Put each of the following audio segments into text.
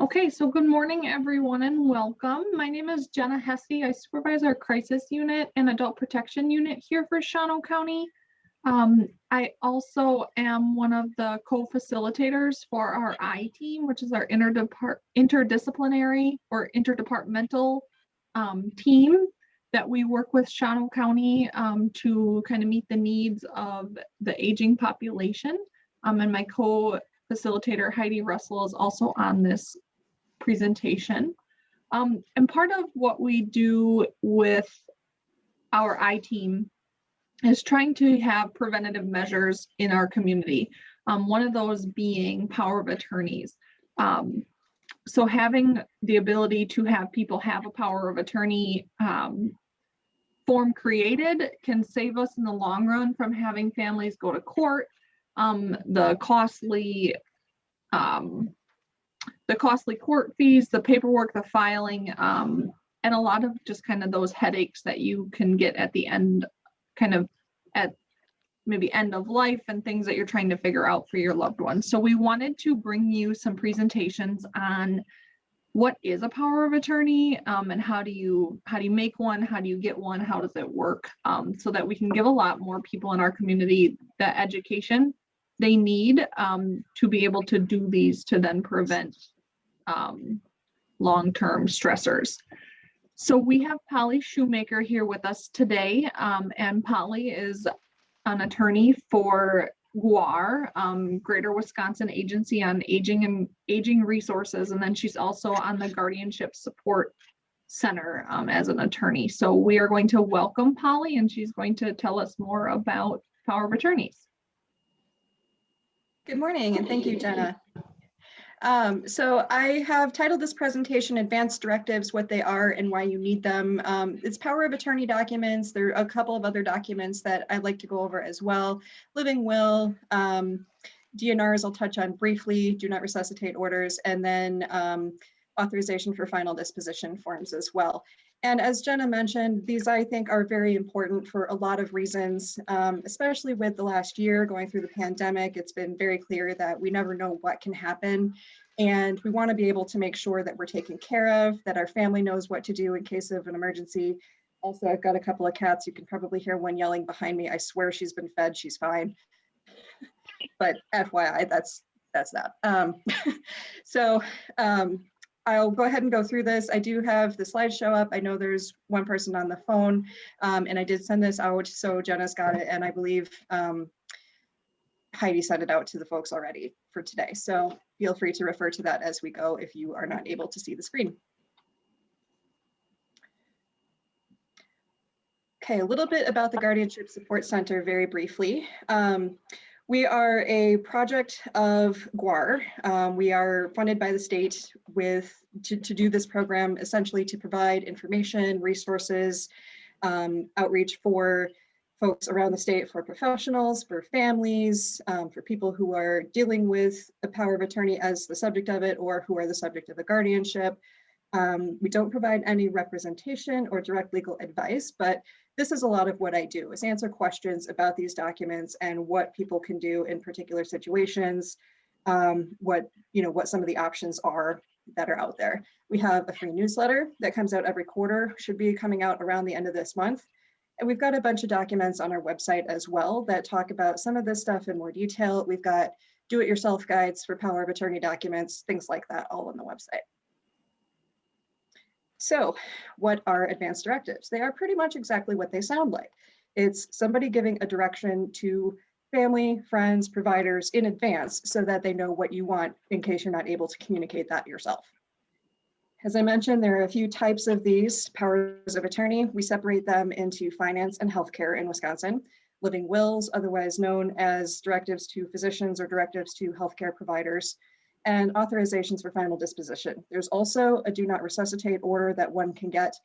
Okay, so good morning, everyone, and welcome. My name is Jenna Hesse. I supervise our crisis unit and adult protection unit here for Shawano County. I also am one of the co-facilitators for our I team, which is our interdisciplinary or interdepartmental team that we work with Shawano County to kind of meet the needs of the aging population. And my co-facilitator, Heidi Russell, is also on this presentation. And part of what we do with our I team is trying to have preventative measures in our community. One of those being power of attorneys. So having the ability to have people have a power of attorney form created can save us in the long run from having families go to court, the costly court fees, the paperwork, the filing, and a lot of just kind of those headaches that you can get at the end, kind of at maybe end of life and things that you're trying to figure out for your loved ones. So we wanted to bring you some presentations on what is a power of attorney, and how do you make one, how do you get one, how does it work, so that we can give a lot more people in our community the education they need to be able to do these to then prevent long-term stressors. So we have Polly Shoemaker here with us today, and Polly is an attorney for GWAAR, Greater Wisconsin Agency on Aging and Aging Resources, and then she's also on the Guardianship Support Center as an attorney. So we are going to welcome Polly, and she's going to tell us more about power of attorneys. Good morning, and thank you, Jenna. So I have titled this presentation Advanced Directives, What They Are and Why You Need Them. It's power of attorney documents. There are a couple of other documents that I'd like to go over as well. Living will, DNRs I'll touch on briefly, do not resuscitate orders, and then authorization for final disposition forms as well. And as Jenna mentioned, these I think are very important for a lot of reasons, especially with the last year going through the pandemic. It's been very clear that we never know what can happen. And we want to be able to make sure that we're taken care of, that our family knows what to do in case of an emergency. Also, I've got a couple of cats. You can probably hear one yelling behind me. I swear she's been fed, she's fine. But FYI, that's that. I'll go ahead and go through this. I do have the slideshow up. I know there's one person on the phone, and I did send this out, so Jenna's got it, and I believe Heidi sent it out to the folks already for today. So feel free to refer to that as we go if you are not able to see the screen. Okay, a little bit about the Guardianship Support Center very briefly. We are a project of GWAAR. We are funded by the state to do this program, essentially to provide information, resources, outreach for folks around the state, for professionals, for families, for people who are dealing with a power of attorney as the subject of it, or who are the subject of a guardianship. We don't provide any representation or direct legal advice, but this is a lot of what I do, is answer questions about these documents and what people can do in particular situations, what some of the options are that are out there. We have a free newsletter that comes out every quarter, should be coming out around the end of this month. And we've got a bunch of documents on our website as well that talk about some of this stuff in more detail. We've got do-it-yourself guides for power of attorney documents, things like that, all on the website. So what are advanced directives? They are pretty much exactly what they sound like. It's somebody giving a direction to family, friends, providers in advance so that they know what you want in case you're not able to communicate that yourself. As I mentioned, there are a few types of these powers of attorney. We separate them into finance and healthcare in Wisconsin. Living wills, otherwise known as directives to physicians or directives to healthcare providers, and authorizations for final disposition. There's also a do not resuscitate order that one can get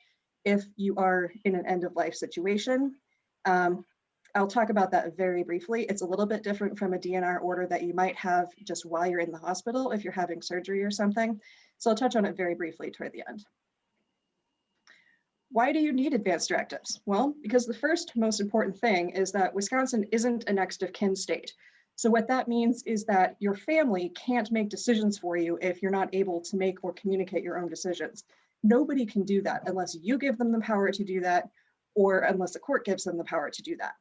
if you are in an end of life situation. I'll talk about that very briefly. It's a little bit different from a DNR order that you might have just while you're in the hospital if you're having surgery or something. So I'll touch on it very briefly toward the end. Why do you need advanced directives? Well, because the first most important thing is that Wisconsin isn't a next of kin state. So what that means is that your family can't make decisions for you if you're not able to make or communicate your own decisions. Nobody can do that unless you give them the power to do that, or unless the court gives them the power to do that.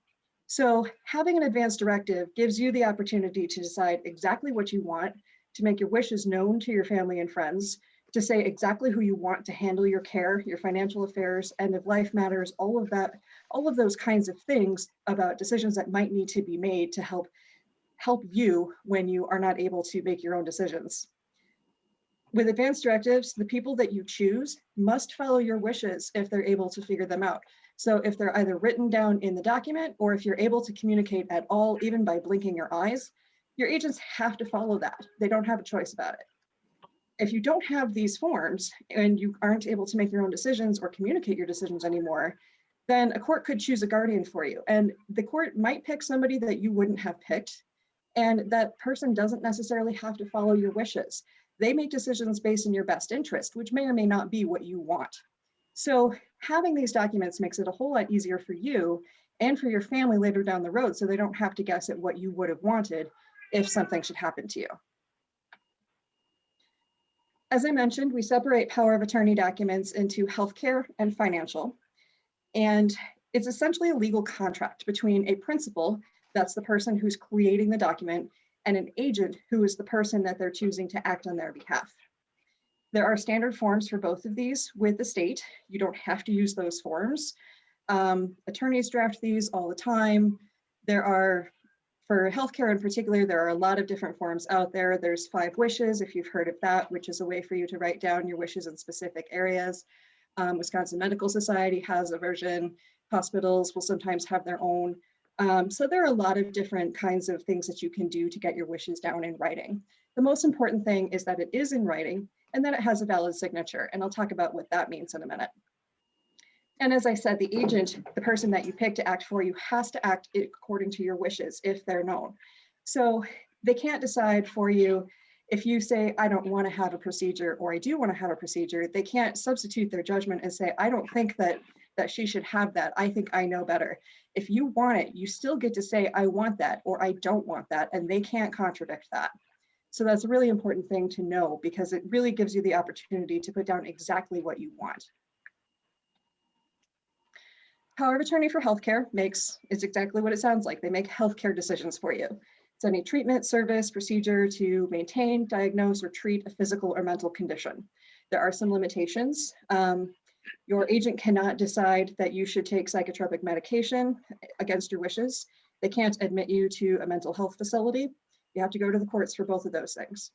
So having an advance directive gives you the opportunity to decide exactly what you want, to make your wishes known to your family and friends, to say exactly who you want to handle your care, your financial affairs, end of life matters, all of that, all of those kinds of things about decisions that might need to be made to help you when you are not able to make your own decisions. With advance directives, the people that you choose must follow your wishes if they're able to figure them out. So if they're either written down in the document, or if you're able to communicate at all, even by blinking your eyes, your agents have to follow that. They don't have a choice about it. If you don't have these forms and you aren't able to make your own decisions or communicate your decisions anymore, then a court could choose a guardian for you. And the court might pick somebody that you wouldn't have picked. And that person doesn't necessarily have to follow your wishes. They make decisions based in your best interest, which may or may not be what you want. So having these documents makes it a whole lot easier for you and for your family later down the road, so they don't have to guess at what you would have wanted if something should happen to you. As I mentioned, we separate power of attorney documents into healthcare and financial. And it's essentially a legal contract between a principal, that's the person who's creating the document, and an agent, who is the person that they're choosing to act on their behalf. There are standard forms for both of these with the state. You don't have to use those forms. Attorneys draft these all the time. There are, for healthcare in particular, there are a lot of different forms out there. There's 5 wishes, if you've heard of that, which is a way for you to write down your wishes in specific areas. Wisconsin Medical Society has a version. Hospitals will sometimes have their own. So there are a lot of different kinds of things that you can do to get your wishes down in writing. The most important thing is that it is in writing and that it has a valid signature. And I'll talk about what that means in a minute. And as I said, the agent, the person that you pick to act for you, has to act according to your wishes if they're known. So they can't decide for you. If you say, I don't want to have a procedure, or I do want to have a procedure, they can't substitute their judgment and say, I don't think that she should have that. I think I know better. If you want it, you still get to say, I want that, or I don't want that, and they can't contradict that. So that's a really important thing to know, because it really gives you the opportunity to put down exactly what you want. Power of attorney for healthcare is exactly what it sounds like. They make healthcare decisions for you. It's any treatment, service, procedure to maintain, diagnose, or treat a physical or mental condition. There are some limitations. Your agent cannot decide that you should take psychotropic medication against your wishes. They can't admit you to a mental health facility. You have to go to the courts for both of those things.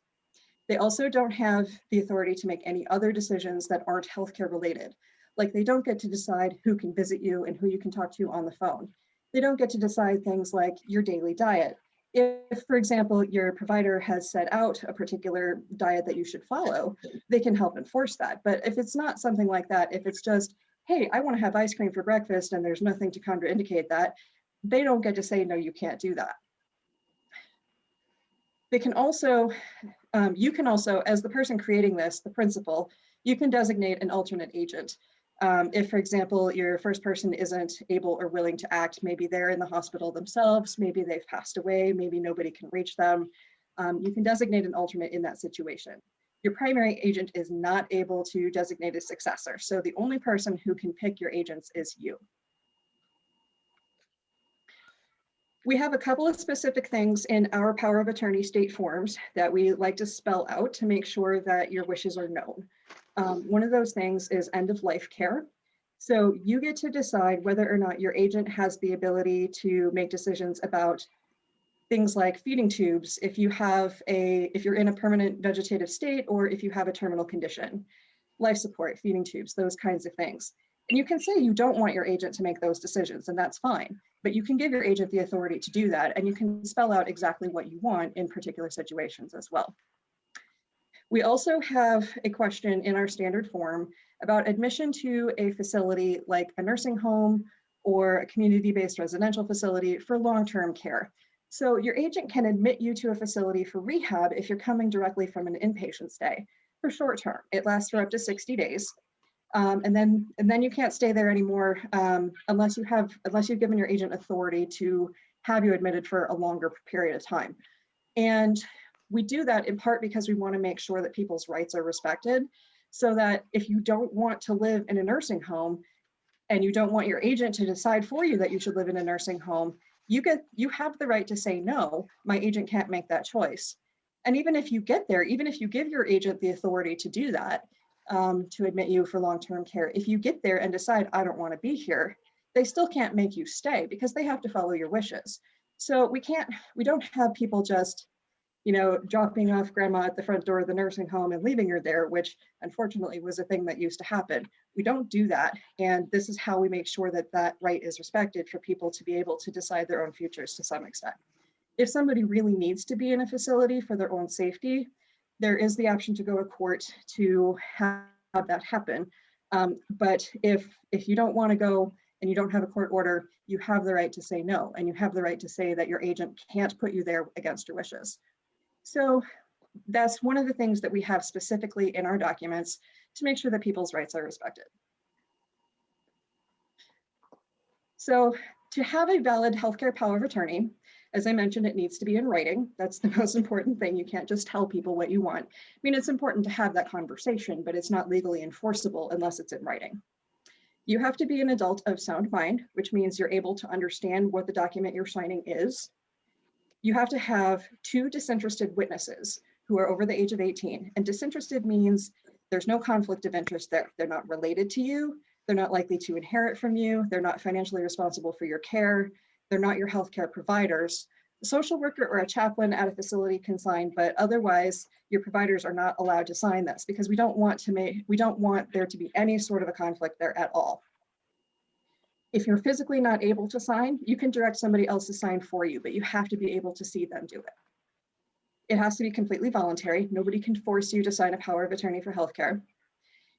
They also don't have the authority to make any other decisions that aren't healthcare related. Like, they don't get to decide who can visit you and who you can talk to on the phone. They don't get to decide things like your daily diet. If, for example, your provider has set out a particular diet that you should follow, they can help enforce that. But if it's not something like that, if it's just, hey, I want to have ice cream for breakfast and there's nothing to contraindicate that, they don't get to say, no, you can't do that. They can also, you can also, as the person creating this, the principal, you can designate an alternate agent. If, for example, your first person isn't able or willing to act, maybe they're in the hospital themselves, maybe they've passed away, maybe nobody can reach them, you can designate an alternate in that situation. Your primary agent is not able to designate a successor, so the only person who can pick your agents is you. We have a couple of specific things in our power of attorney state forms that we like to spell out to make sure that your wishes are known. One of those things is end of life care. So you get to decide whether or not your agent has the ability to make decisions about things like feeding tubes, if you're in a permanent vegetative state, or if you have a terminal condition, life support, feeding tubes, those kinds of things. And you can say you don't want your agent to make those decisions, and that's fine, but you can give your agent the authority to do that, and you can spell out exactly what you want in particular situations as well. We also have a question in our standard form about admission to a facility like a nursing home or a community-based residential facility for long-term care. So your agent can admit you to a facility for rehab if you're coming directly from an inpatient stay. For short term, it lasts for up to 60 days. And then you can't stay there anymore unless you've given your agent authority to have you admitted for a longer period of time. And we do that in part because we want to make sure that people's rights are respected, so that if you don't want to live in a nursing home and you don't want your agent to decide for you that you should live in a nursing home, you have the right to say, no, my agent can't make that choice. And even if you get there, even if you give your agent the authority to do that, to admit you for long-term care, if you get there and decide, I don't want to be here, they still can't make you stay because they have to follow your wishes. So we don't have people just, dropping off grandma at the front door of the nursing home and leaving her there, which unfortunately was a thing that used to happen. We don't do that. And this is how we make sure that that right is respected for people to be able to decide their own futures to some extent. If somebody really needs to be in a facility for their own safety, there is the option to go to court to have that happen. But if you don't want to go and you don't have a court order, you have the right to say no, and you have the right to say that your agent can't put you there against your wishes. So that's one of the things that we have specifically in our documents to make sure that people's rights are respected. So to have a valid healthcare power of attorney, as I mentioned, it needs to be in writing. That's the most important thing. You can't just tell people what you want. I mean, it's important to have that conversation, but it's not legally enforceable unless it's in writing. You have to be an adult of sound mind, which means you're able to understand what the document you're signing is. You have to have 2 disinterested witnesses who are over the age of 18. And disinterested means there's no conflict of interest there. They're not related to you. They're not likely to inherit from you. They're not financially responsible for your care. They're not your healthcare providers. A social worker or a chaplain at a facility can sign, but otherwise your providers are not allowed to sign this because we don't want there to be any sort of a conflict there at all. If you're physically not able to sign, you can direct somebody else to sign for you, but you have to be able to see them do it. It has to be completely voluntary. Nobody can force you to sign a power of attorney for healthcare.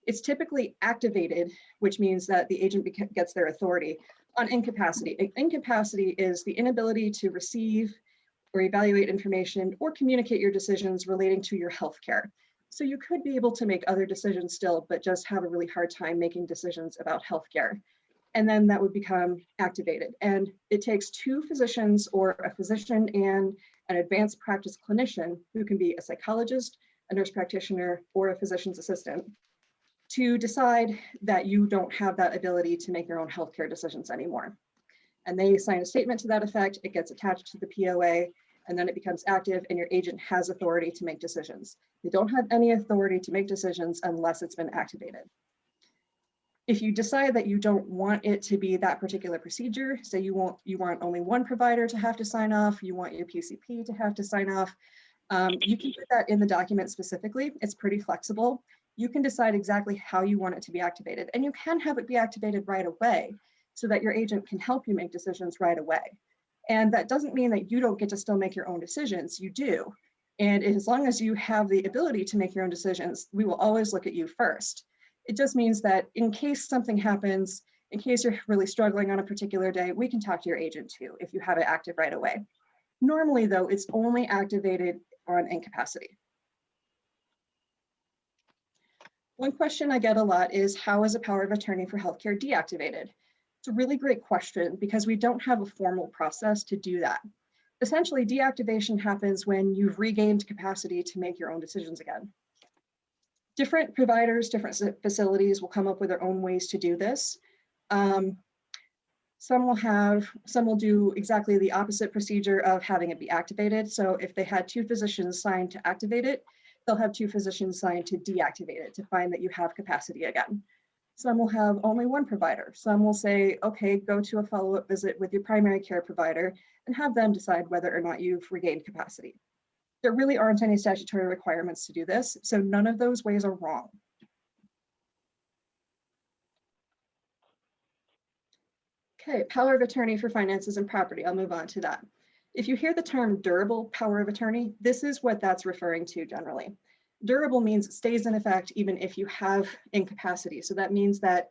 It's typically activated, which means that the agent gets their authority on incapacity. Incapacity is the inability to receive or evaluate information or communicate your decisions relating to your healthcare. So you could be able to make other decisions still, but just have a really hard time making decisions about healthcare. And then that would become activated. And it takes 2 physicians or a physician and an advanced practice clinician who can be a psychologist, a nurse practitioner, or a physician's assistant to decide that you don't have that ability to make your own healthcare decisions anymore. And they sign a statement to that effect, it gets attached to the POA, and then it becomes active and your agent has authority to make decisions. They don't have any authority to make decisions unless it's been activated. If you decide that you don't want it to be that particular procedure, say you want only one provider to have to sign off, you want your PCP to have to sign off, you can put that in the document specifically. It's pretty flexible. You can decide exactly how you want it to be activated, and you can have it be activated right away so that your agent can help you make decisions right away. And that doesn't mean that you don't get to still make your own decisions. You do. And as long as you have the ability to make your own decisions, we will always look at you first. It just means that in case something happens, in case you're really struggling on a particular day, we can talk to your agent too if you have it active right away. Normally though, it's only activated on incapacity. One question I get a lot is, how is a power of attorney for healthcare deactivated? It's a really great question because we don't have a formal process to do that. Essentially, deactivation happens when you've regained capacity to make your own decisions again. Different providers, different facilities will come up with their own ways to do this. Some will do exactly the opposite procedure of having it be activated. So if they had 2 physicians signed to activate it, they'll have 2 physicians signed to deactivate it, to find that you have capacity again. Some will have only 1 provider. Some will say, okay, go to a follow-up visit with your primary care provider and have them decide whether or not you've regained capacity. There really aren't any statutory requirements to do this, so none of those ways are wrong. Okay, power of attorney for finances and property. I'll move on to that. If you hear the term durable power of attorney, this is what that's referring to generally. Durable means it stays in effect even if you have incapacity. So that means that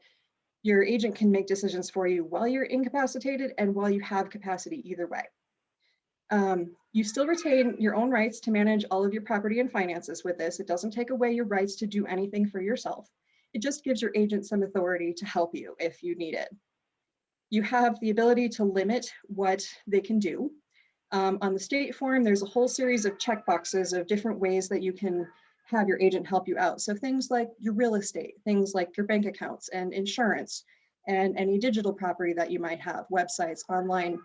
your agent can make decisions for you while you're incapacitated and while you have capacity either way. You still retain your own rights to manage all of your property and finances with this. It doesn't take away your rights to do anything for yourself. It just gives your agent some authority to help you if you need it. You have the ability to limit what they can do. On the state form, there's a whole series of checkboxes of different ways that you can have your agent help you out. So things like your real estate, things like your bank accounts and insurance, and any digital property that you might have, websites, online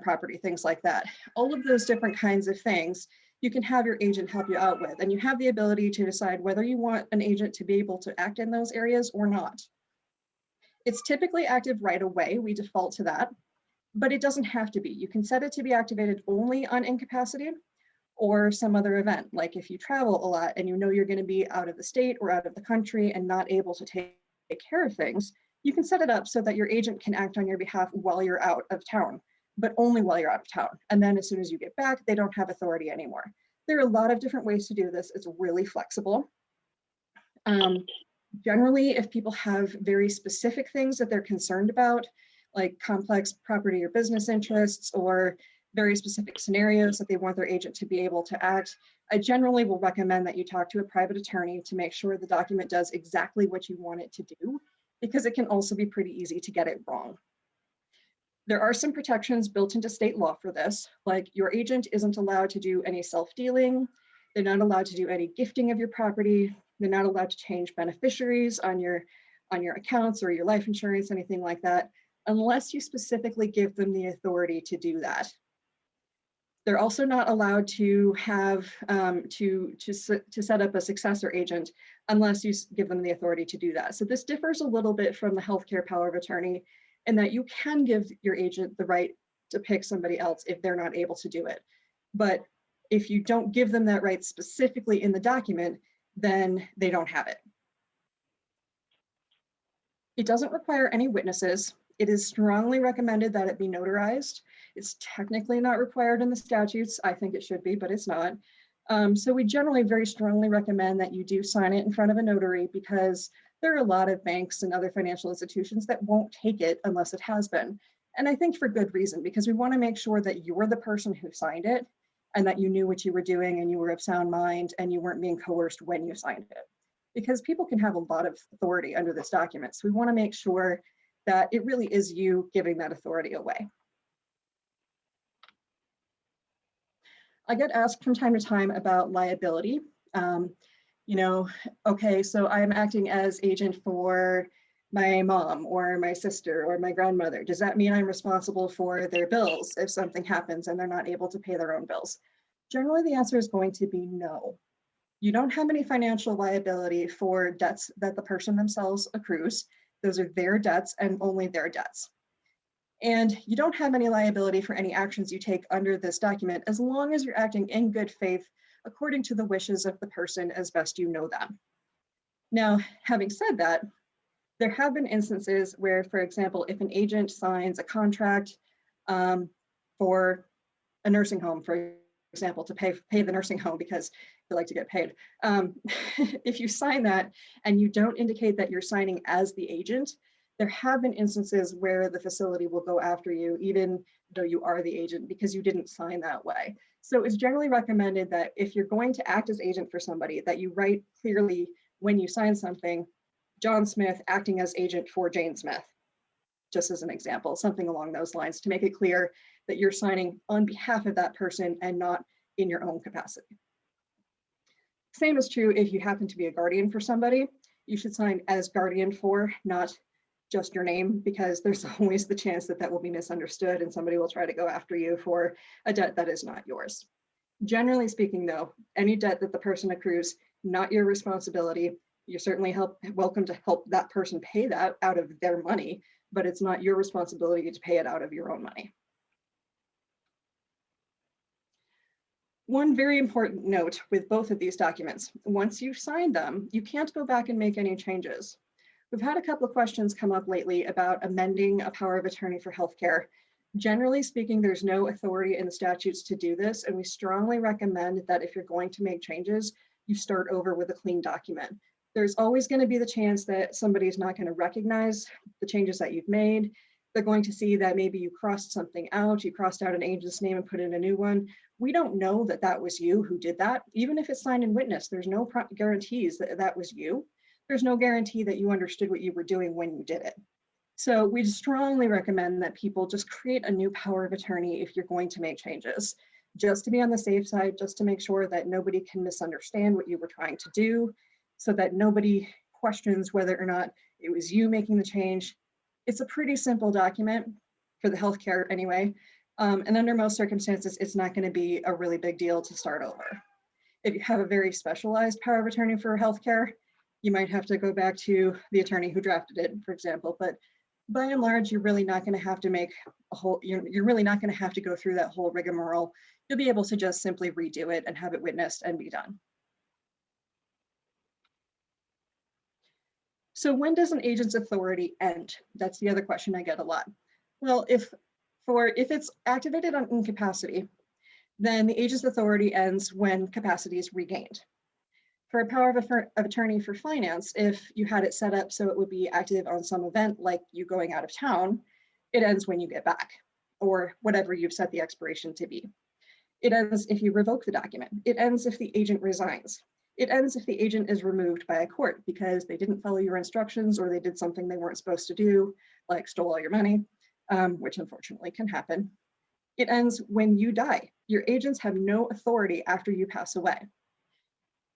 property, things like that. All of those different kinds of things you can have your agent help you out with. And you have the ability to decide whether you want an agent to be able to act in those areas or not. It's typically active right away. We default to that, but it doesn't have to be. You can set it to be activated only on incapacity or some other event. Like if you travel a lot and you know you're going to be out of the state or out of the country and not able to take care of things, you can set it up so that your agent can act on your behalf while you're out of town, but only while you're out of town. And then as soon as you get back, they don't have authority anymore. There are a lot of different ways to do this. It's really flexible. Generally, if people have very specific things that they're concerned about, like complex property or business interests, or very specific scenarios that they want their agent to be able to act, I generally will recommend that you talk to a private attorney to make sure the document does exactly what you want it to do, because it can also be pretty easy to get it wrong. There are some protections built into state law for this, like your agent isn't allowed to do any self-dealing, they're not allowed to do any gifting of your property, they're not allowed to change beneficiaries on your accounts or your life insurance, anything like that, unless you specifically give them the authority to do that. They're also not allowed to have to set up a successor agent unless you give them the authority to do that. So this differs a little bit from the healthcare power of attorney in that you can give your agent the right to pick somebody else if they're not able to do it. But if you don't give them that right specifically in the document, then they don't have it. It doesn't require any witnesses. It is strongly recommended that it be notarized. It's technically not required in the statutes. I think it should be, but it's not. So we generally very strongly recommend that you do sign it in front of a notary, because there are a lot of banks and other financial institutions that won't take it unless it has been. And I think for good reason, because we want to make sure that you're the person who signed it and that you knew what you were doing and you were of sound mind and you weren't being coerced when you signed it. Because people can have a lot of authority under this document. So we want to make sure that it really is you giving that authority away. I get asked from time to time about liability. You know, okay, so I'm acting as agent for my mom or my sister or my grandmother. Does that mean I'm responsible for their bills if something happens and they're not able to pay their own bills? Generally, the answer is going to be no. You don't have any financial liability for debts that the person themselves accrues. Those are their debts and only their debts. And you don't have any liability for any actions you take under this document as long as you're acting in good faith according to the wishes of the person as best you know them. Now, having said that, there have been instances where, for example, if an agent signs a contract for a nursing home, for example, to pay the nursing home because they like to get paid. If you sign that and you don't indicate that you're signing as the agent, there have been instances where the facility will go after you, even though you are the agent, because you didn't sign that way. So it's generally recommended that if you're going to act as agent for somebody, that you write clearly when you sign something, John Smith acting as agent for Jane Smith, just as an example, something along those lines, to make it clear that you're signing on behalf of that person and not in your own capacity. Same is true if you happen to be a guardian for somebody. You should sign as guardian for, not just your name, because there's always the chance that that will be misunderstood and somebody will try to go after you for a debt that is not yours. Generally speaking, though, any debt that the person accrues, not your responsibility. You're certainly welcome to help that person pay that out of their money, but it's not your responsibility to pay it out of your own money. One very important note with both of these documents: once you sign them, you can't go back and make any changes. We've had a couple of questions come up lately about amending a power of attorney for healthcare. Generally speaking, there's no authority in the statutes to do this, and we strongly recommend that if you're going to make changes, you start over with a clean document. There's always going to be the chance that somebody's not going to recognize the changes that you've made. They're going to see that maybe you crossed something out, you crossed out an agent's name and put in a new one. We don't know that that was you who did that. Even if it's signed in witness, there's no guarantees that that was you. There's no guarantee that you understood what you were doing when you did it. So we strongly recommend that people just create a new power of attorney if you're going to make changes, just to be on the safe side, just to make sure that nobody can misunderstand what you were trying to do, so that nobody questions whether or not it was you making the change. It's a pretty simple document for the healthcare anyway. And under most circumstances, it's not going to be a really big deal to start over. If you have a very specialized power of attorney for healthcare, you might have to go back to the attorney who drafted it, for example. But by and large, you're really not going to have to make a whole, you're really not going to have to go through that whole rigmarole. You'll be able to just simply redo it and have it witnessed and be done. So when does an agent's authority end? That's the other question I get a lot. Well, if it's activated on incapacity, then the agent's authority ends when capacity is regained. For a power of attorney for finance, if you had it set up so it would be active on some event like you going out of town, it ends when you get back, or whatever you've set the expiration to be. It ends if you revoke the document. It ends if the agent resigns. It ends if the agent is removed by a court because they didn't follow your instructions or they did something they weren't supposed to do, like stole all your money, which unfortunately can happen. It ends when you die. Your agents have no authority after you pass away.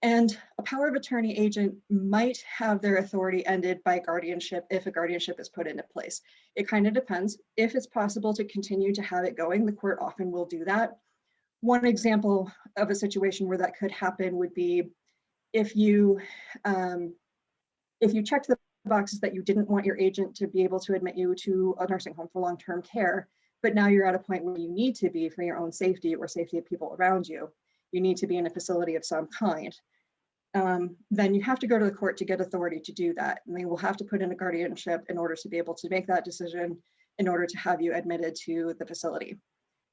And a power of attorney agent might have their authority ended by guardianship if a guardianship is put into place. It kind of depends. If it's possible to continue to have it going, the court often will do that. One example of a situation where that could happen would be if you checked the boxes that you didn't want your agent to be able to admit you to a nursing home for long-term care, but now you're at a point where you need to be for your own safety or safety of people around you. You need to be in a facility of some kind. Then you have to go to the court to get authority to do that. And they will have to put in a guardianship in order to be able to make that decision in order to have you admitted to the facility.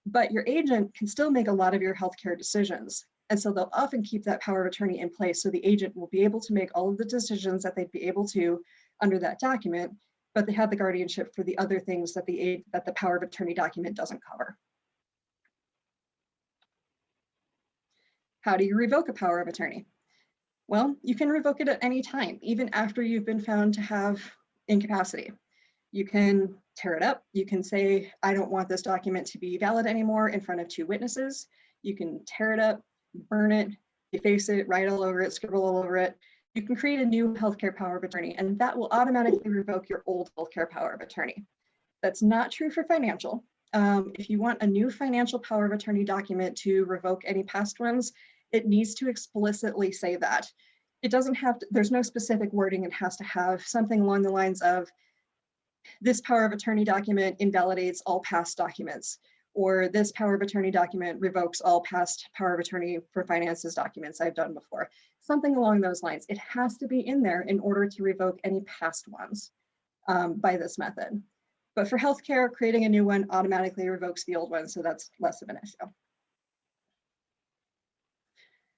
But your agent can still make a lot of your healthcare decisions. And so they'll often keep that power of attorney in place so the agent will be able to make all of the decisions that they'd be able to under that document, but they have the guardianship for the other things that the power of attorney document doesn't cover. How do you revoke a power of attorney? Well, you can revoke it at any time, even after you've been found to have incapacity. You can tear it up. You can say, I don't want this document to be valid anymore in front of 2 witnesses. You can tear it up, burn it, deface it, write all over it, scribble all over it. You can create a new healthcare power of attorney, and that will automatically revoke your old healthcare power of attorney. That's not true for financial. If you want a new financial power of attorney document to revoke any past ones, it needs to explicitly say that. It doesn't have to, there's no specific wording. It has to have something along the lines of, this power of attorney document invalidates all past documents, or this power of attorney document revokes all past power of attorney for finances documents I've done before. Something along those lines. It has to be in there in order to revoke any past ones by this method. But for healthcare, creating a new one automatically revokes the old one, so that's less of an issue.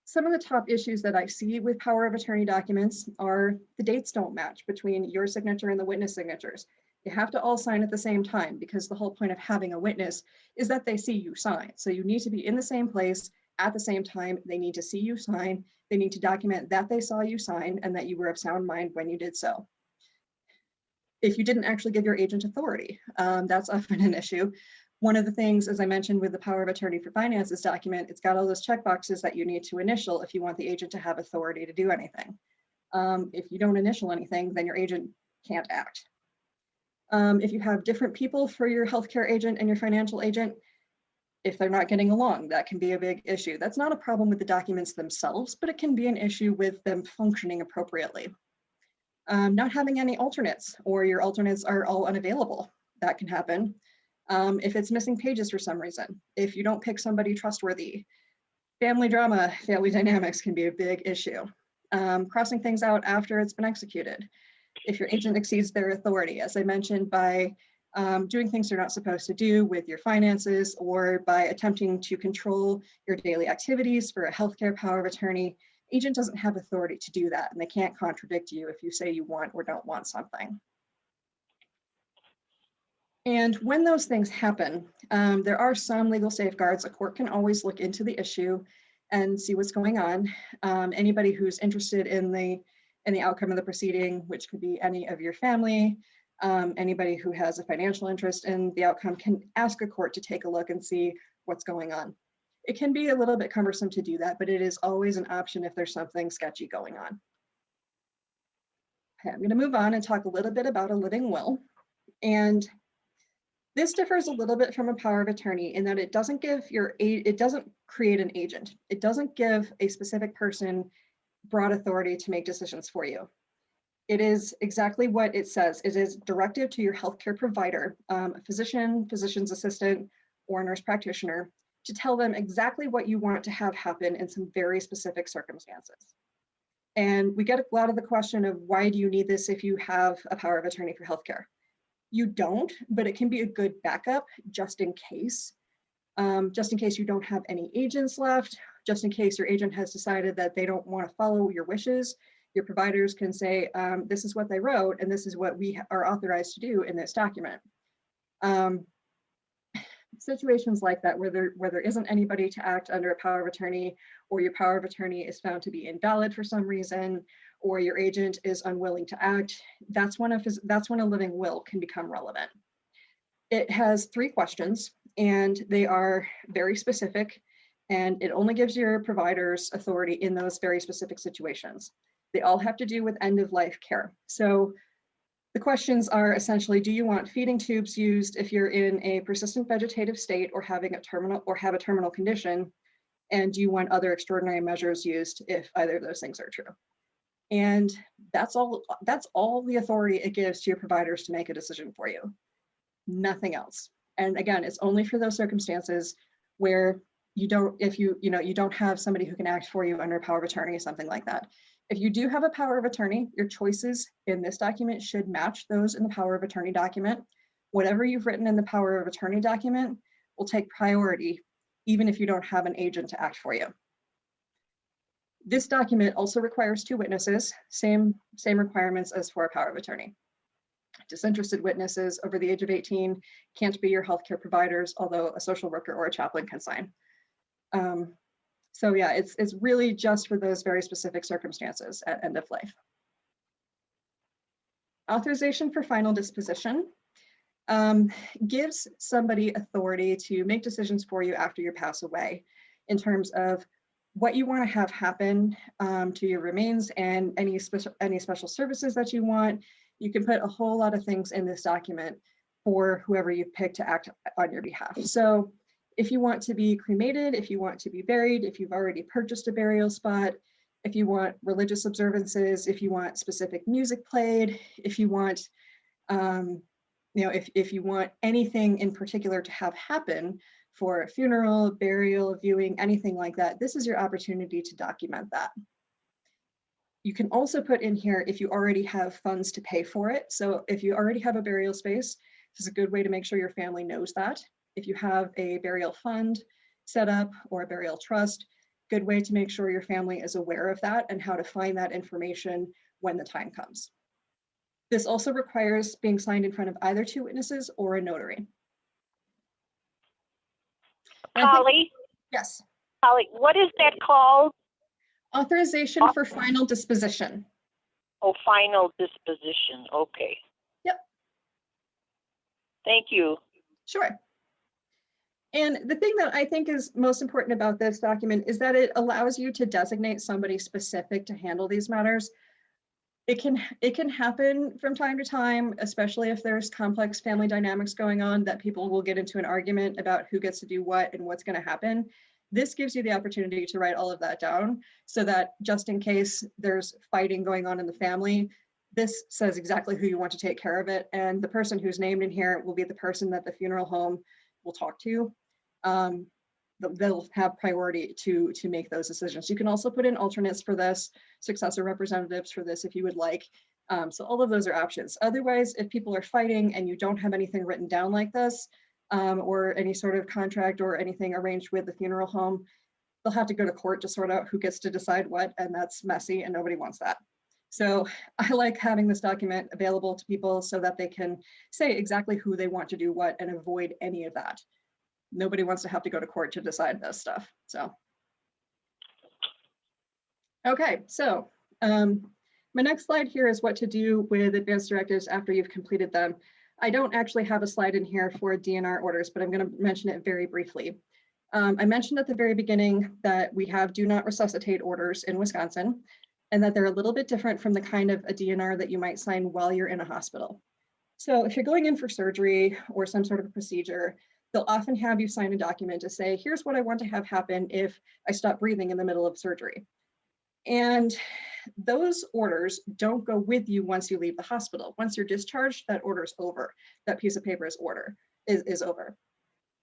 Some of the top issues that I see with power of attorney documents are the dates don't match between your signature and the witness signatures. You have to all sign at the same time because the whole point of having a witness is that they see you sign. So you need to be in the same place at the same time. They need to see you sign. They need to document that they saw you sign and that you were of sound mind when you did so. If you didn't actually give your agent authority, that's often an issue. One of the things, as I mentioned with the power of attorney for finances document, it's got all those checkboxes that you need to initial if you want the agent to have authority to do anything. If you don't initial anything, then your agent can't act. If you have different people for your healthcare agent and your financial agent, if they're not getting along, that can be a big issue. That's not a problem with the documents themselves, but it can be an issue with them functioning appropriately. Not having any alternates, or your alternates are all unavailable, that can happen. If it's missing pages for some reason, if you don't pick somebody trustworthy, family drama, family dynamics can be a big issue. Crossing things out after it's been executed. If your agent exceeds their authority, as I mentioned, by doing things they're not supposed to do with your finances, or by attempting to control your daily activities for a healthcare power of attorney, agent doesn't have authority to do that, and they can't contradict you if you say you want or don't want something. And when those things happen, there are some legal safeguards. A court can always look into the issue and see what's going on. Anybody who's interested in the outcome of the proceeding, which could be any of your family, Anybody who has a financial interest in the outcome can ask a court to take a look and see what's going on. It can be a little bit cumbersome to do that, but it is always an option if there's something sketchy going on. Okay, I'm going to move on and talk a little bit about a living will. And this differs a little bit from a power of attorney in that it doesn't create an agent. It doesn't give a specific person broad authority to make decisions for you. It is exactly what it says. It is directive to your healthcare provider, a physician, physician's assistant, or a nurse practitioner, to tell them exactly what you want to have happen in some very specific circumstances. And we get a lot of the question of why do you need this if you have a power of attorney for healthcare? You don't, but it can be a good backup just in case. Just in case you don't have any agents left, just in case your agent has decided that they don't want to follow your wishes, your providers can say, this is what they wrote and this is what we are authorized to do in this document. Situations like that where there isn't anybody to act under a power of attorney, or your power of attorney is found to be invalid for some reason, or your agent is unwilling to act, that's when a living will can become relevant. It has 3 questions and they are very specific, and it only gives your providers authority in those very specific situations. They all have to do with end of life care. So the questions are essentially, do you want feeding tubes used if you're in a persistent vegetative state or have a terminal condition? And do you want other extraordinary measures used if either of those things are true? And that's all the authority it gives to your providers to make a decision for you. Nothing else. And again, it's only for those circumstances where you don't have somebody who can act for you under a power of attorney or something like that. If you do have a power of attorney, your choices in this document should match those in the power of attorney document. Whatever you've written in the power of attorney document will take priority, even if you don't have an agent to act for you. This document also requires 2 witnesses, same requirements as for a power of attorney. Disinterested witnesses over the age of 18 can't be your healthcare providers, although a social worker or a chaplain can sign. So yeah, it's really just for those very specific circumstances at end of life. Authorization for final disposition gives somebody authority to make decisions for you after you pass away in terms of what you want to have happen to your remains and any special services that you want. You can put a whole lot of things in this document for whoever you pick to act on your behalf. So if you want to be cremated, if you want to be buried, if you've already purchased a burial spot, if you want religious observances, if you want specific music played, if you want, if you want anything in particular to have happen for a funeral, burial, viewing, anything like that, this is your opportunity to document that. You can also put in here if you already have funds to pay for it. So if you already have a burial space, this is a good way to make sure your family knows that. If you have a burial fund set up or a burial trust, good way to make sure your family is aware of that and how to find that information when the time comes. This also requires being signed in front of either 2 witnesses or a notary. Holly? Yes. Holly, what is that called? Authorization for final disposition. Oh, final disposition. Okay. Yep. Thank you. Sure. And the thing that I think is most important about this document is that it allows you to designate somebody specific to handle these matters. It can happen from time to time, especially if there's complex family dynamics going on, that people will get into an argument about who gets to do what and what's going to happen. This gives you the opportunity to write all of that down so that just in case there's fighting going on in the family, this says exactly who you want to take care of it. And the person who's named in here will be the person that the funeral home will talk to. They'll have priority to make those decisions. You can also put in alternates for this, successor representatives for this if you would like. So all of those are options. Otherwise, if people are fighting and you don't have anything written down like this, or any sort of contract or anything arranged with the funeral home, they'll have to go to court to sort out who gets to decide what, and that's messy and nobody wants that. So I like having this document available to people so that they can say exactly who they want to do what and avoid any of that. Nobody wants to have to go to court to decide this stuff. So, okay, so My next slide here is what to do with advanced directives after you've completed them. I don't actually have a slide in here for DNR orders, but I'm going to mention it very briefly. I mentioned at the very beginning that we have do not resuscitate orders in Wisconsin, and that they're a little bit different from the kind of a DNR that you might sign while you're in a hospital. So if you're going in for surgery or some sort of procedure, they'll often have you sign a document to say, here's what I want to have happen if I stop breathing in the middle of surgery. And those orders don't go with you once you leave the hospital. Once you're discharged, that order's over. That piece of paper is over.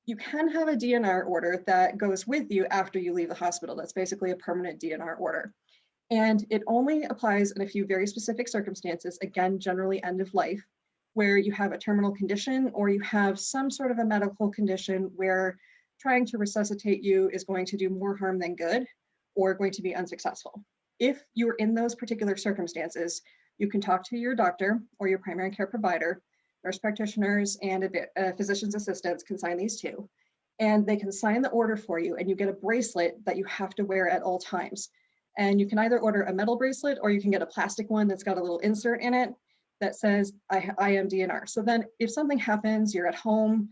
You can have a DNR order that goes with you after you leave the hospital. That's basically a permanent DNR order. And it only applies in a few very specific circumstances, again, generally end of life, where you have a terminal condition or you have some sort of a medical condition where trying to resuscitate you is going to do more harm than good or going to be unsuccessful. If you're in those particular circumstances, you can talk to your doctor or your primary care provider. Nurse practitioners and physician's assistants can sign these too. And they can sign the order for you, and you get a bracelet that you have to wear at all times. And you can either order a metal bracelet or you can get a plastic one that's got a little insert in it that says, I am DNR. So then if something happens, you're at home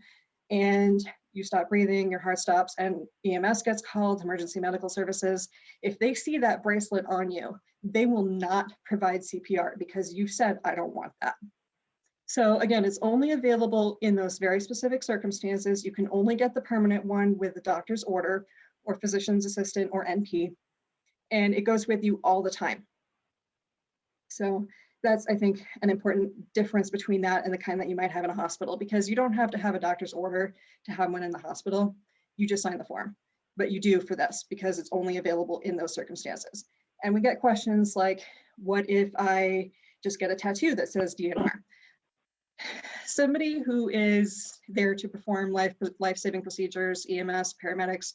and you stop breathing, your heart stops, and EMS gets called, emergency medical services, if they see that bracelet on you, they will not provide CPR because you said, I don't want that. So again, it's only available in those very specific circumstances. You can only get the permanent one with the doctor's order or physician's assistant or NP, and it goes with you all the time. So that's, I think, an important difference between that and the kind that you might have in a hospital, because you don't have to have a doctor's order to have one in the hospital. You just sign the form, but you do for this because it's only available in those circumstances. And we get questions like, what if I just get a tattoo that says DNR? Somebody who is there to perform life-saving procedures, EMS, paramedics,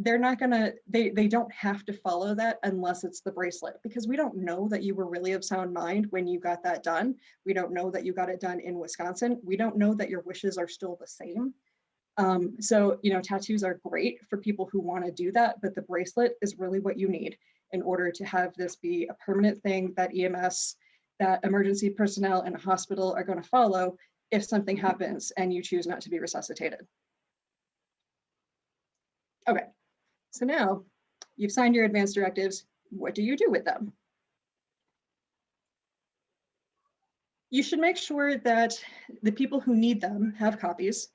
they're not gonna, they don't have to follow that unless it's the bracelet, because we don't know that you were really of sound mind when you got that done. We don't know that you got it done in Wisconsin. We don't know that your wishes are still the same. So, you know, tattoos are great for people who want to do that, but the bracelet is really what you need in order to have this be a permanent thing that EMS, that emergency personnel in a hospital are going to follow if something happens and you choose not to be resuscitated. Okay. So now you've signed your advance directives. What do you do with them? You should make sure that the people who need them have copies.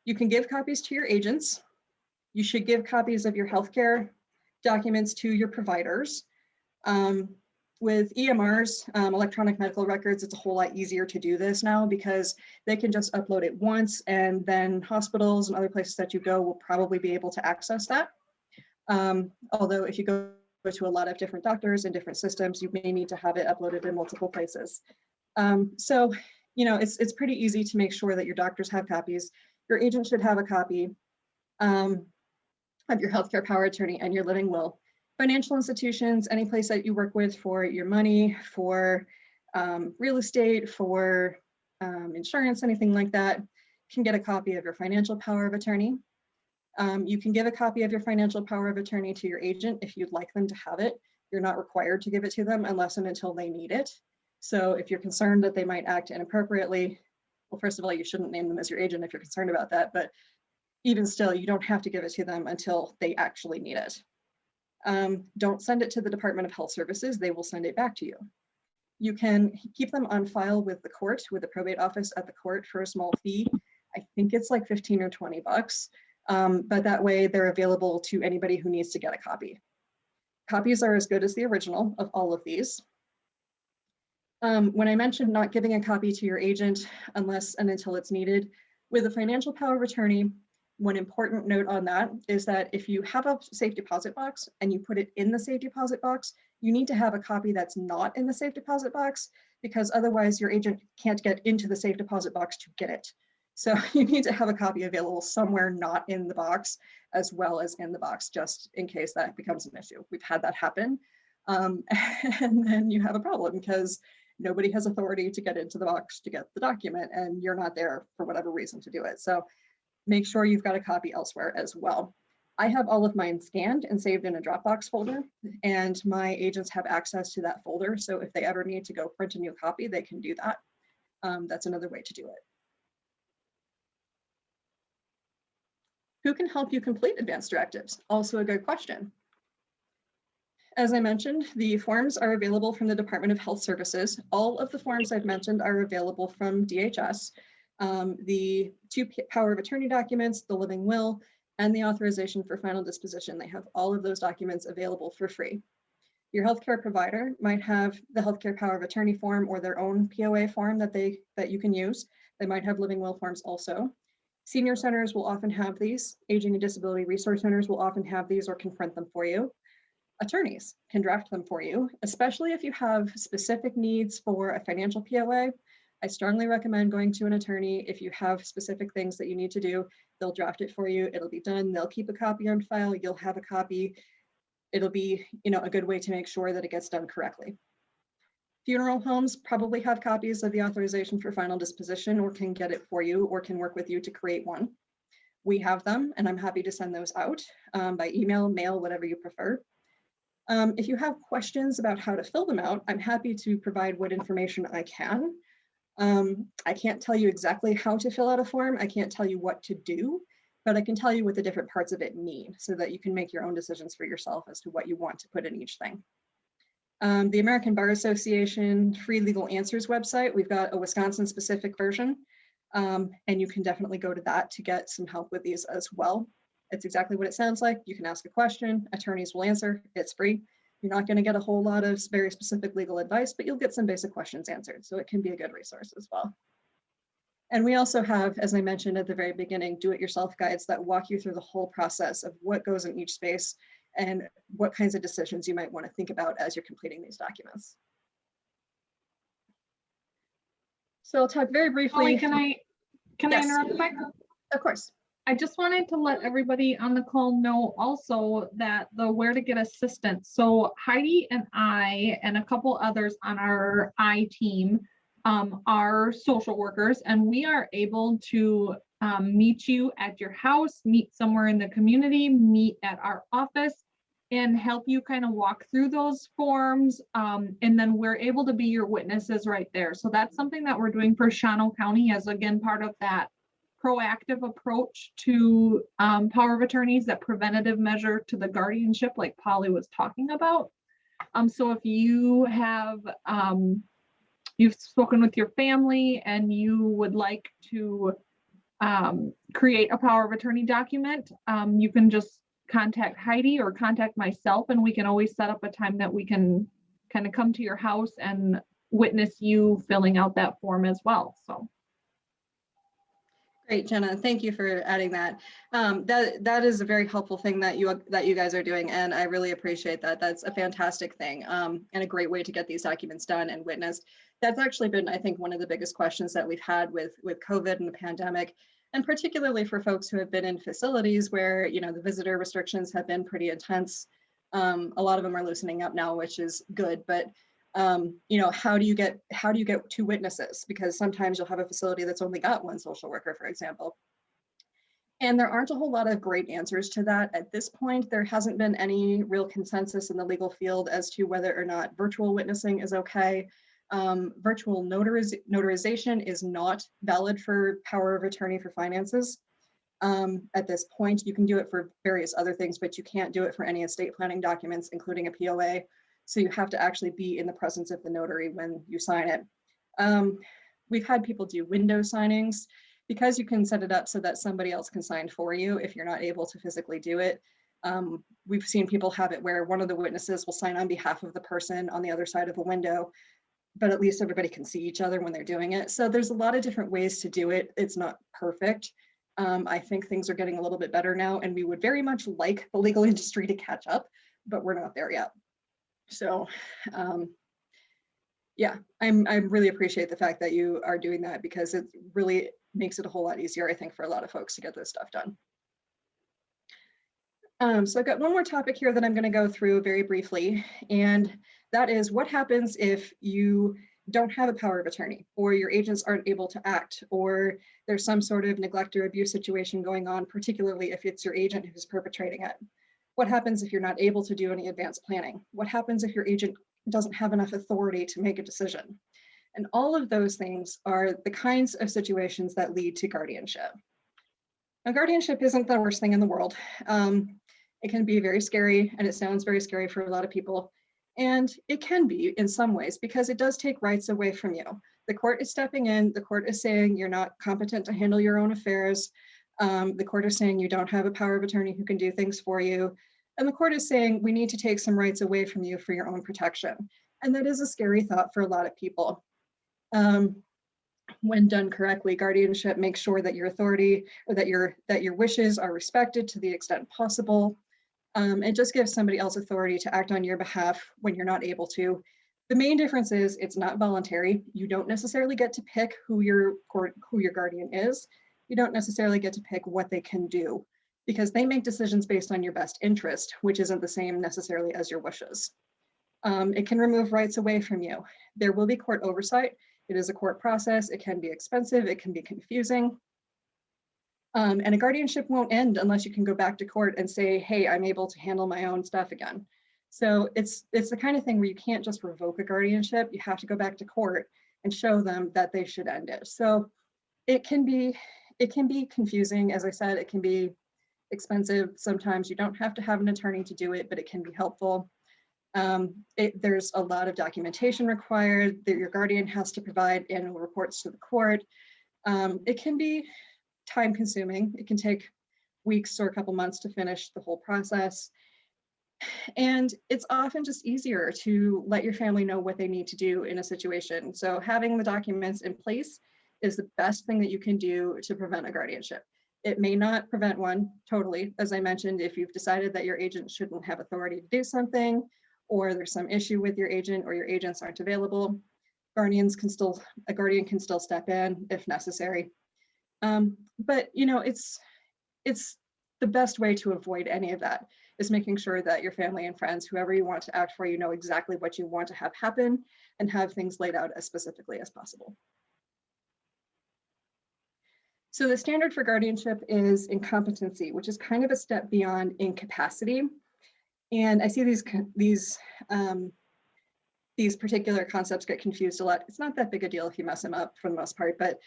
You can give copies to your agents. You should give copies of your healthcare documents to your providers. With EMRs, electronic medical records, it's a whole lot easier to do this now because they can just upload it once, and then hospitals and other places that you go will probably be able to access that. Although if you go to a lot of different doctors and different systems, you may need to have it uploaded in multiple places. So, you know, it's pretty easy to make sure that your doctors have copies. Your agent should have a copy of your healthcare power of attorney and your living will. Financial institutions, any place that you work with for your money, for real estate, for insurance, anything like that, can get a copy of your financial power of attorney. You can give a copy of your financial power of attorney to your agent if you'd like them to have it. You're not required to give it to them unless and until they need it. So if you're concerned that they might act inappropriately, well, first of all, you shouldn't name them as your agent if you're concerned about that, but even still, you don't have to give it to them until they actually need it. Don't send it to the Department of Health Services. They will send it back to you. You can keep them on file with the court, with the probate office at the court for a small fee. I think it's like 15 or 20 bucks, but that way they're available to anybody who needs to get a copy. Copies are as good as the original of all of these. When I mentioned not giving a copy to your agent unless and until it's needed, with a financial power of attorney, one important note on that is that if you have a safe deposit box and you put it in the safe deposit box, you need to have a copy that's not in the safe deposit box, because otherwise your agent can't get into the safe deposit box to get it. So you need to have a copy available somewhere not in the box as well as in the box, just in case that becomes an issue. We've had that happen. And then you have a problem because nobody has authority to get into the box to get the document, and you're not there for whatever reason to do it. So make sure you've got a copy elsewhere as well. I have all of mine scanned and saved in a Dropbox folder, and my agents have access to that folder. So if they ever need to go print a new copy, they can do that. That's another way to do it. Who can help you complete advanced directives? Also a good question. As I mentioned, the forms are available from the Department of Health Services. All of the forms I've mentioned are available from DHS. The 2 power of attorney documents, the living will, and the authorization for final disposition. They have all of those documents available for free. Your healthcare provider might have the healthcare power of attorney form or their own POA form that you can use. They might have living will forms also. Senior centers will often have these. Aging and disability resource centers will often have these or can print them for you. Attorneys can draft them for you, especially if you have specific needs for a financial POA. I strongly recommend going to an attorney. If you have specific things that you need to do, they'll draft it for you. It'll be done. They'll keep a copy on file. You'll have a copy. It'll be, a good way to make sure that it gets done correctly. Funeral homes probably have copies of the authorization for final disposition or can get it for you or can work with you to create one. We have them, and I'm happy to send those out by email, mail, whatever you prefer. If you have questions about how to fill them out, I'm happy to provide what information I can. I can't tell you exactly how to fill out a form. I can't tell you what to do, but I can tell you what the different parts of it mean so that you can make your own decisions for yourself as to what you want to put in each thing. The American Bar Association Free Legal Answers website, we've got a Wisconsin specific version, and you can definitely go to that to get some help with these as well. It's exactly what it sounds like. You can ask a question, attorneys will answer, it's free. You're not going to get a whole lot of very specific legal advice, but you'll get some basic questions answered. So it can be a good resource as well. And we also have, as I mentioned at the very beginning, do-it-yourself guides that walk you through the whole process of what goes in each space and what kinds of decisions you might want to think about as you're completing these documents. So I'll talk very briefly. Holly, can I Yes. interrupt quick? Of course. I just wanted to let everybody on the call know also that the where to get assistance. So Heidi and I and a couple others on our I team are social workers, and we are able to meet you at your house, meet somewhere in the community, meet at our office, and help you kind of walk through those forms. And then we're able to be your witnesses right there. So that's something that we're doing for Shawano County as, again, part of that proactive approach to power of attorneys, that preventative measure to the guardianship like Polly was talking about. So if you have, you've spoken with your family and you would like to create a power of attorney document, you can just contact Heidi or contact myself, and we can always set up a time that we can kind of come to your house and witness you filling out that form as well. So. Great, Jenna. Thank you for adding that. That is a very helpful thing that you guys are doing, and I really appreciate that. That's a fantastic thing and a great way to get these documents done and witnessed. That's actually been, I think, one of the biggest questions that we've had with COVID and the pandemic, and particularly for folks who have been in facilities where the visitor restrictions have been pretty intense. A lot of them are loosening up now, which is good, but how do you get 2 witnesses? Because sometimes you'll have a facility that's only got 1 social worker, for example. And there aren't a whole lot of great answers to that at this point. There hasn't been any real consensus in the legal field as to whether or not virtual witnessing is okay. Virtual notarization is not valid for power of attorney for finances. At this point, you can do it for various other things, but you can't do it for any estate planning documents, including a POA. So you have to actually be in the presence of the notary when you sign it. We've had people do window signings because you can set it up so that somebody else can sign for you if you're not able to physically do it. We've seen people have it where one of the witnesses will sign on behalf of the person on the other side of a window, but at least everybody can see each other when they're doing it. So there's a lot of different ways to do it. It's not perfect. I think things are getting a little bit better now, and we would very much like the legal industry to catch up, but we're not there yet. So yeah, I really appreciate the fact that you are doing that, because it really makes it a whole lot easier, I think, for a lot of folks to get this stuff done. So I've got one more topic here that I'm going to go through very briefly, and that is what happens if you don't have a power of attorney, or your agents aren't able to act, or there's some sort of neglect or abuse situation going on, particularly if it's your agent who's perpetrating it? What happens if you're not able to do any advanced planning? What happens if your agent doesn't have enough authority to make a decision? And all of those things are the kinds of situations that lead to guardianship. Now, guardianship isn't the worst thing in the world. It can be very scary, and it sounds very scary for a lot of people. And it can be in some ways, because it does take rights away from you. The court is stepping in, the court is saying you're not competent to handle your own affairs. The court is saying you don't have a power of attorney who can do things for you. And the court is saying we need to take some rights away from you for your own protection. And that is a scary thought for a lot of people. When done correctly, guardianship makes sure that your authority, or that your wishes are respected to the extent possible. It just gives somebody else authority to act on your behalf when you're not able to. The main difference is it's not voluntary. You don't necessarily get to pick who your guardian is. You don't necessarily get to pick what they can do, because they make decisions based on your best interest, which isn't the same necessarily as your wishes. It can remove rights away from you. There will be court oversight. It is a court process. It can be expensive. It can be confusing. And a guardianship won't end unless you can go back to court and say, hey, I'm able to handle my own stuff again. So it's the kind of thing where you can't just revoke a guardianship. You have to go back to court and show them that they should end it. So it can be confusing. As I said, it can be expensive. Sometimes you don't have to have an attorney to do it, but it can be helpful. There's a lot of documentation required that your guardian has to provide annual reports to the court. It can be time consuming. It can take weeks or a couple months to finish the whole process. And it's often just easier to let your family know what they need to do in a situation. So having the documents in place is the best thing that you can do to prevent a guardianship. It may not prevent one totally. As I mentioned, if you've decided that your agent shouldn't have authority to do something, or there's some issue with your agent, or your agents aren't available, a guardian can still step in if necessary. But it's the best way to avoid any of that is making sure that your family and friends, whoever you want to act for, you know exactly what you want to have happen and have things laid out as specifically as possible. So the standard for guardianship is incompetency, which is kind of a step beyond incapacity. And I see these particular concepts get confused a lot. It's not that big a deal if you mess them up for the most part, but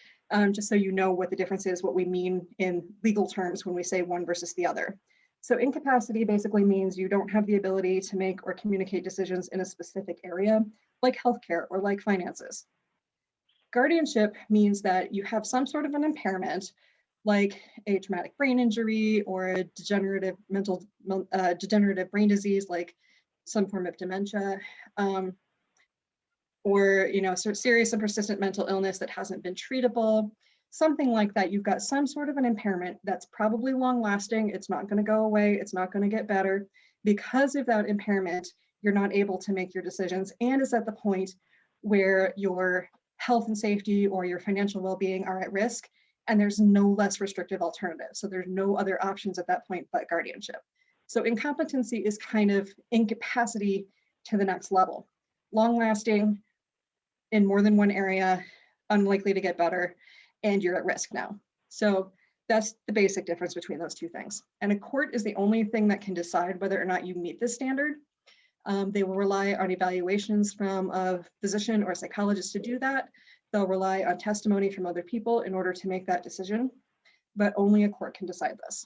just so you know what the difference is, what we mean in legal terms when we say one versus the other. So incapacity basically means you don't have the ability to make or communicate decisions in a specific area, like healthcare or like finances. Guardianship means that you have some sort of an impairment, like a traumatic brain injury or a degenerative brain disease, like some form of dementia, or sort of serious and persistent mental illness that hasn't been treatable, something like that. You've got some sort of an impairment that's probably long lasting. It's not going to go away. It's not going to get better. Because of that impairment, you're not able to make your decisions, and is at the point where your health and safety or your financial well-being are at risk, and there's no less restrictive alternative. So there's no other options at that point but guardianship. So incompetency is kind of incapacity to the next level. Long lasting, in more than one area, unlikely to get better, and you're at risk now. So that's the basic difference between those two things. And a court is the only thing that can decide whether or not you meet this standard. They will rely on evaluations from a physician or a psychologist to do that. They'll rely on testimony from other people in order to make that decision, but only a court can decide this.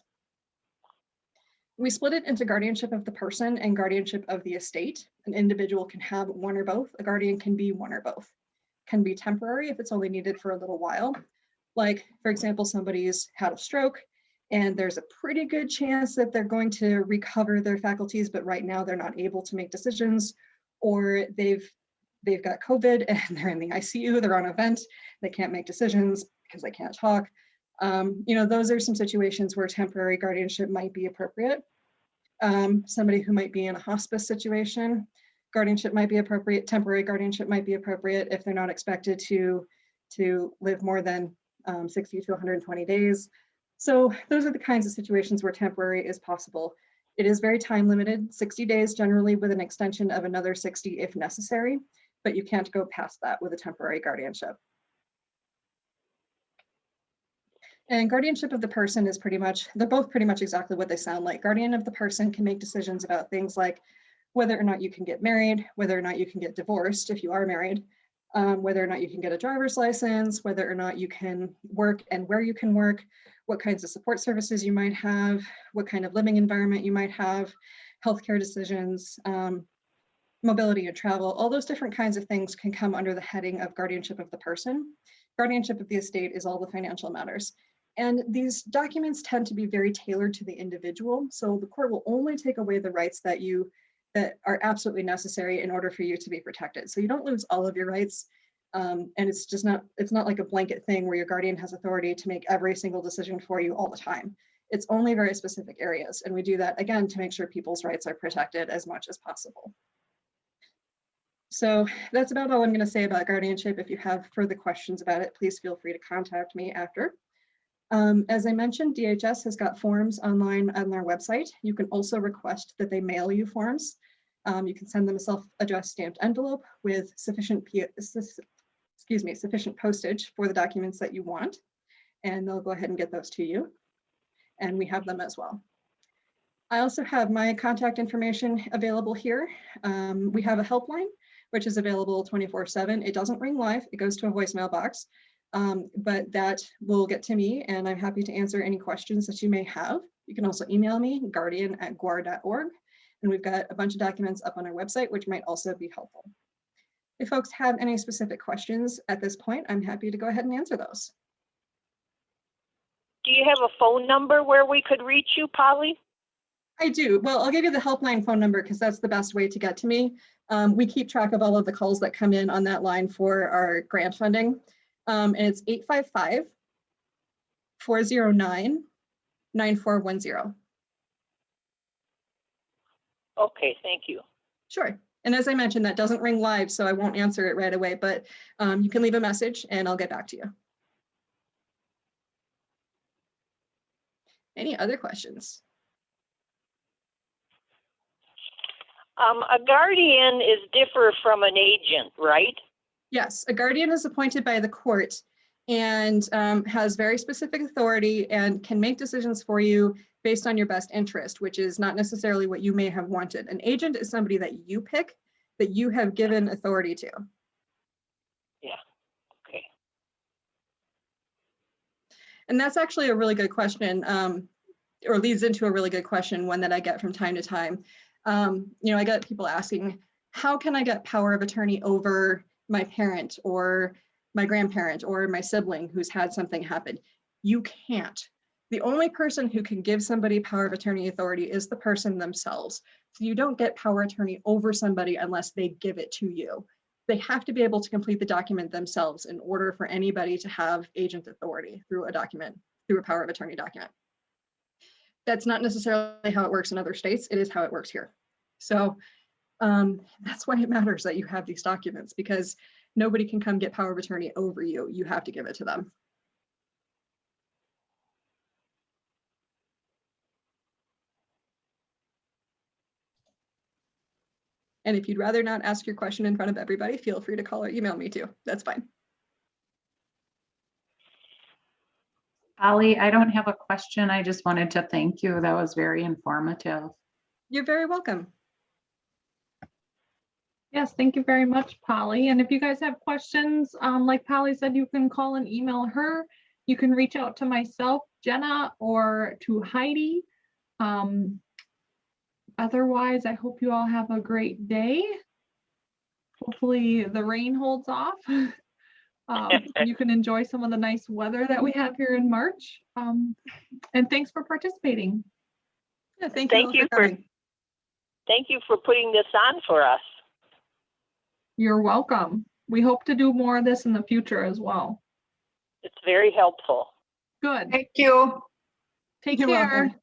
We split it into guardianship of the person and guardianship of the estate. An individual can have one or both. A guardian can be one or both. Can be temporary if it's only needed for a little while. Like, for example, somebody's had a stroke and there's a pretty good chance that they're going to recover their faculties, but right now they're not able to make decisions, or they've got COVID and they're in the ICU, they're on a vent, they can't make decisions because they can't talk. Those are some situations where temporary guardianship might be appropriate. Somebody who might be in a hospice situation, guardianship might be appropriate. Temporary guardianship might be appropriate if they're not expected to live more than 60 to 120 days. So those are the kinds of situations where temporary is possible. It is very time limited, 60 days generally, with an extension of another 60 if necessary. but you can't go past that with a temporary guardianship. And guardianship of the person is pretty much, they're both pretty much exactly what they sound like. Guardian of the person can make decisions about things like whether or not you can get married, whether or not you can get divorced if you are married, whether or not you can get a driver's license, whether or not you can work and where you can work, what kinds of support services you might have, what kind of living environment you might have, healthcare decisions, mobility and travel, all those different kinds of things can come under the heading of guardianship of the person. Guardianship of the estate is all the financial matters. And these documents tend to be very tailored to the individual. So the court will only take away the rights that are absolutely necessary in order for you to be protected. So you don't lose all of your rights. And it's not like a blanket thing where your guardian has authority to make every single decision for you all the time. It's only very specific areas. And we do that again to make sure people's rights are protected as much as possible. So that's about all I'm going to say about guardianship. If you have further questions about it, please feel free to contact me after. As I mentioned, DHS has got forms online on their website. You can also request that they mail you forms. You can send them a self-addressed stamped envelope with sufficient postage for the documents that you want, and they'll go ahead and get those to you. And we have them as well. I also have my contact information available here. We have a helpline, which is available 24/7. It doesn't ring live, it goes to a voicemail box. But that will get to me, and I'm happy to answer any questions that you may have. You can also email me, guardian@guar.org, and we've got a bunch of documents up on our website, which might also be helpful. If folks have any specific questions at this point, I'm happy to go ahead and answer those. Do you have a phone number where we could reach you, Polly? I do. Well, I'll give you the helpline phone number because that's the best way to get to me. We keep track of all of the calls that come in on that line for our grant funding. And it's 855-409-9410. Okay, thank you. Sure. And as I mentioned, that doesn't ring live, so I won't answer it right away, but you can leave a message and I'll get back to you. Any other questions? A guardian is different from an agent, right? Yes, a guardian is appointed by the court and has very specific authority and can make decisions for you based on your best interest, which is not necessarily what you may have wanted. An agent is somebody that you pick, that you have given authority to. Yeah, okay. And that's actually a really good question, or leads into a really good question, one that I get from time to time. I get people asking, how can I get power of attorney over my parent or my grandparent or my sibling who's had something happen? You can't. The only person who can give somebody power of attorney authority is the person themselves. So you don't get power of attorney over somebody unless they give it to you. They have to be able to complete the document themselves in order for anybody to have agent authority through a document, through a power of attorney document. That's not necessarily how it works in other states. It is how it works here. So that's why it matters that you have these documents, because nobody can come get power of attorney over you. You have to give it to them. And if you'd rather not ask your question in front of everybody, feel free to call or email me too. That's fine. Polly, I don't have a question. I just wanted to thank you. That was very informative. You're very welcome. Yes, thank you very much, Polly. And if you guys have questions, like Polly said, you can call and email her. You can reach out to myself, Jenna, or to Heidi. Otherwise, I hope you all have a great day. Hopefully the rain holds off. You can enjoy some of the nice weather that we have here in March. And thanks for participating. Yeah, thank you for putting this on for us. You're welcome. We hope to do more of this in the future as well. It's very helpful. Good. Thank you. Take You're care. welcome.